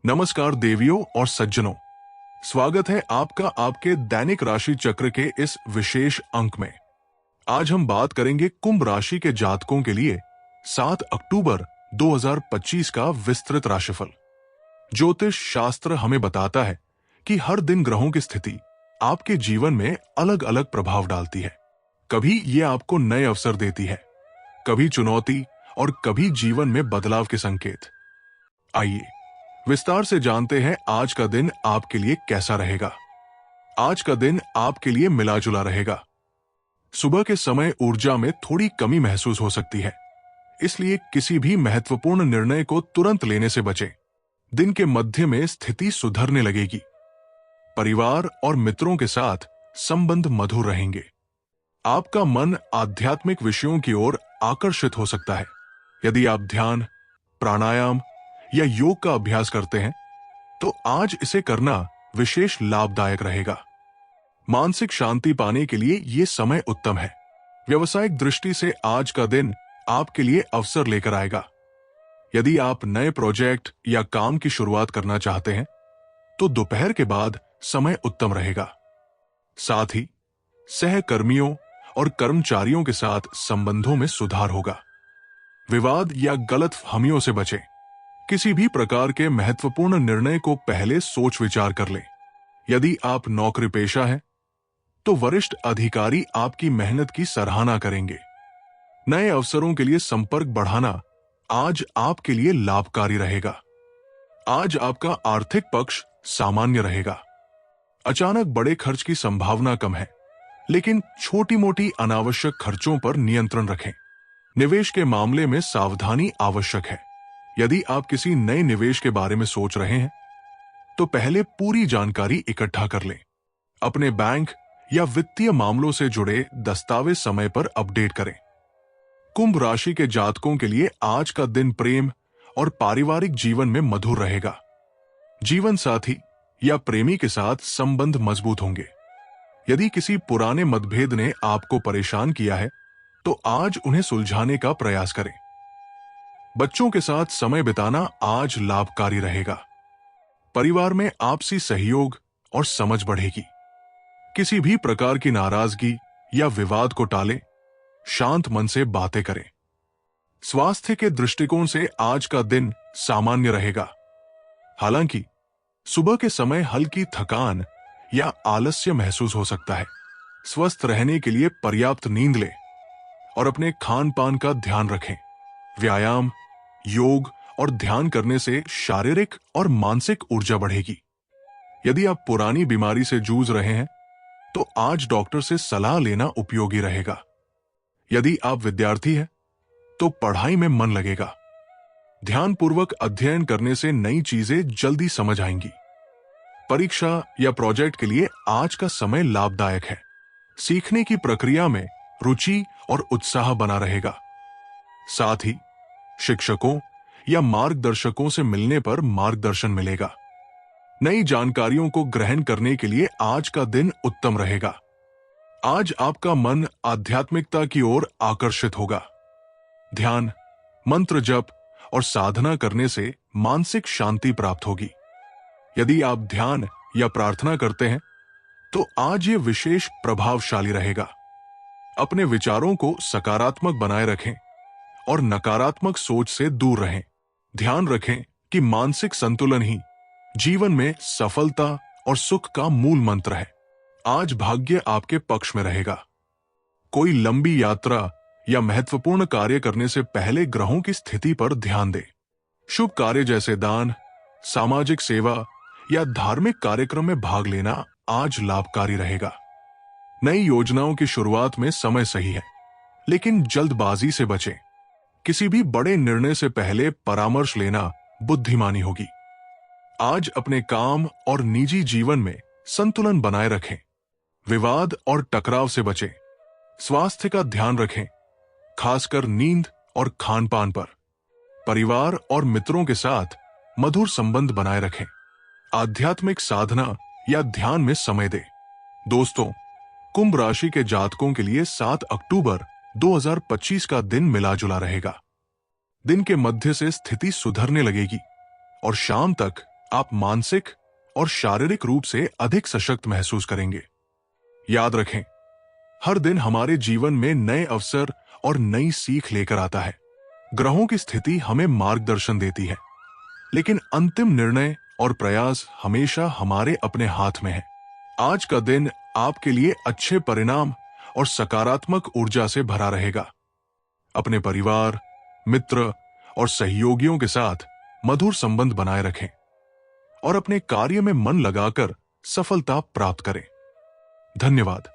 नमस्कार देवियों और सज्जनों, स्वागत है आपका आपके दैनिक राशि चक्र के इस विशेष अंक में। आज हम बात करेंगे कुंभ राशि के जातकों के लिए 7 अक्टूबर 2025 का विस्तृत राशिफल। ज्योतिष शास्त्र हमें बताता है कि हर दिन ग्रहों की स्थिति आपके जीवन में अलग अलग प्रभाव डालती है। कभी ये आपको नए अवसर देती है, कभी चुनौती और कभी जीवन में बदलाव के संकेत। आइए विस्तार से जानते हैं आज का दिन आपके लिए कैसा रहेगा। आज का दिन आपके लिए मिला जुला रहेगा। सुबह के समय ऊर्जा में थोड़ी कमी महसूस हो सकती है, इसलिए किसी भी महत्वपूर्ण निर्णय को तुरंत लेने से बचें। दिन के मध्य में स्थिति सुधरने लगेगी। परिवार और मित्रों के साथ संबंध मधुर रहेंगे। आपका मन आध्यात्मिक विषयों की ओर आकर्षित हो सकता है। यदि आप ध्यान, प्राणायाम या योग का अभ्यास करते हैं तो आज इसे करना विशेष लाभदायक रहेगा। मानसिक शांति पाने के लिए यह समय उत्तम है। व्यावसायिक दृष्टि से आज का दिन आपके लिए अवसर लेकर आएगा। यदि आप नए प्रोजेक्ट या काम की शुरुआत करना चाहते हैं तो दोपहर के बाद समय उत्तम रहेगा। साथ ही सहकर्मियों और कर्मचारियों के साथ संबंधों में सुधार होगा। विवाद या गलतफहमियों से बचें। किसी भी प्रकार के महत्वपूर्ण निर्णय को पहले सोच विचार कर लें। यदि आप नौकरी पेशा हैं तो वरिष्ठ अधिकारी आपकी मेहनत की सराहना करेंगे। नए अवसरों के लिए संपर्क बढ़ाना आज आपके लिए लाभकारी रहेगा। आज आपका आर्थिक पक्ष सामान्य रहेगा। अचानक बड़े खर्च की संभावना कम है, लेकिन छोटी मोटी अनावश्यक खर्चों पर नियंत्रण रखें। निवेश के मामले में सावधानी आवश्यक है। यदि आप किसी नए निवेश के बारे में सोच रहे हैं तो पहले पूरी जानकारी इकट्ठा कर लें। अपने बैंक या वित्तीय मामलों से जुड़े दस्तावेज समय पर अपडेट करें। कुंभ राशि के जातकों के लिए आज का दिन प्रेम और पारिवारिक जीवन में मधुर रहेगा। जीवन साथी या प्रेमी के साथ संबंध मजबूत होंगे। यदि किसी पुराने मतभेद ने आपको परेशान किया है तो आज उन्हें सुलझाने का प्रयास करें। बच्चों के साथ समय बिताना आज लाभकारी रहेगा। परिवार में आपसी सहयोग और समझ बढ़ेगी। किसी भी प्रकार की नाराजगी या विवाद को टालें। शांत मन से बातें करें। स्वास्थ्य के दृष्टिकोण से आज का दिन सामान्य रहेगा। हालांकि सुबह के समय हल्की थकान या आलस्य महसूस हो सकता है। स्वस्थ रहने के लिए पर्याप्त नींद लें और अपने खान पान का ध्यान रखें। व्यायाम, योग और ध्यान करने से शारीरिक और मानसिक ऊर्जा बढ़ेगी। यदि आप पुरानी बीमारी से जूझ रहे हैं तो आज डॉक्टर से सलाह लेना उपयोगी रहेगा। यदि आप विद्यार्थी हैं तो पढ़ाई में मन लगेगा। ध्यानपूर्वक अध्ययन करने से नई चीजें जल्दी समझ आएंगी। परीक्षा या प्रोजेक्ट के लिए आज का समय लाभदायक है। सीखने की प्रक्रिया में रुचि और उत्साह बना रहेगा। साथ ही शिक्षकों या मार्गदर्शकों से मिलने पर मार्गदर्शन मिलेगा। नई जानकारियों को ग्रहण करने के लिए आज का दिन उत्तम रहेगा। आज आपका मन आध्यात्मिकता की ओर आकर्षित होगा। ध्यान, मंत्र जप और साधना करने से मानसिक शांति प्राप्त होगी। यदि आप ध्यान या प्रार्थना करते हैं तो आज ये विशेष प्रभावशाली रहेगा। अपने विचारों को सकारात्मक बनाए रखें और नकारात्मक सोच से दूर रहें। ध्यान रखें कि मानसिक संतुलन ही जीवन में सफलता और सुख का मूल मंत्र है। आज भाग्य आपके पक्ष में रहेगा। कोई लंबी यात्रा या महत्वपूर्ण कार्य करने से पहले ग्रहों की स्थिति पर ध्यान दें। शुभ कार्य जैसे दान, सामाजिक सेवा या धार्मिक कार्यक्रम में भाग लेना आज लाभकारी रहेगा। नई योजनाओं की शुरुआत में समय सही है, लेकिन जल्दबाजी से बचें। किसी भी बड़े निर्णय से पहले परामर्श लेना बुद्धिमानी होगी। आज अपने काम और निजी जीवन में संतुलन बनाए रखें। विवाद और टकराव से बचें। स्वास्थ्य का ध्यान रखें, खासकर नींद और खान पान पर। परिवार और मित्रों के साथ मधुर संबंध बनाए रखें। आध्यात्मिक साधना या ध्यान में समय दें। दोस्तों, कुंभ राशि के जातकों के लिए 7 अक्टूबर 2025 का दिन मिला जुला रहेगा। दिन के मध्य से स्थिति सुधरने लगेगी और शाम तक आप मानसिक और शारीरिक रूप से अधिक सशक्त महसूस करेंगे। याद रखें, हर दिन हमारे जीवन में नए अवसर और नई सीख लेकर आता है। ग्रहों की स्थिति हमें मार्गदर्शन देती है, लेकिन अंतिम निर्णय और प्रयास हमेशा हमारे अपने हाथ में है। आज का दिन आपके लिए अच्छे परिणाम और सकारात्मक ऊर्जा से भरा रहेगा। अपने परिवार, मित्र और सहयोगियों के साथ मधुर संबंध बनाए रखें और अपने कार्य में मन लगाकर सफलता प्राप्त करें। धन्यवाद।